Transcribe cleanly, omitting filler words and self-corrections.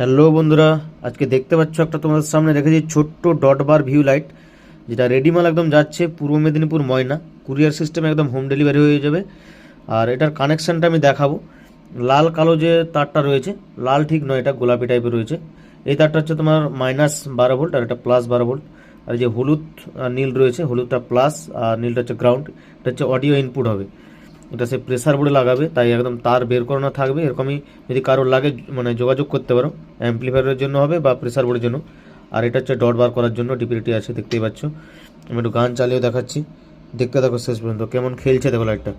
Hello বন্ধুরা, আজকে দেখতে পাচ্ছ একটা তোমাদের সামনে রেখেছি ছোট্ট ডট বার ভিউ লাইট, যেটা রেডি মাল একদম যাচ্ছে পূর্ব মেদিনীপুর ময়না। কুরিয়ার সিস্টেমে একদম হোম ডেলিভারি হয়ে যাবে। আর এটার কানেকশানটা আমি দেখাবো। লাল কালো যে তারটা রয়েছে, লাল ঠিক নয়, এটা গোলাপি টাইপের রয়েছে। এই তারটা হচ্ছে তোমার -12 ভোল্ট আর এটা +12 ভোল্ট। আর যে হলুদ আর নীল রয়েছে, হলুদটা প্লাস আর নীলটা হচ্ছে গ্রাউন্ড। এটা হচ্ছে অডিও ইনপুট হবে। এটা সে প্রেসার বোর্ডে লাগাবে, তাই একদম তার বের করানো থাকবে। এরকমই যদি কারোর লাগে মানে যোগাযোগ করতে পারো। অ্যাম্পলিফায়ারের জন্য হবে বা প্রেসার বোর্ডের জন্য। আর এটা হচ্ছে ডট বার করার জন্য ডিপিটি আছে, দেখতেই পাচ্ছ। আমি একটু গান চালিয়েও দেখাচ্ছি, দেখতে দেখো শেষ পর্যন্ত কেমন খেলছে, দেখো লাইটটা।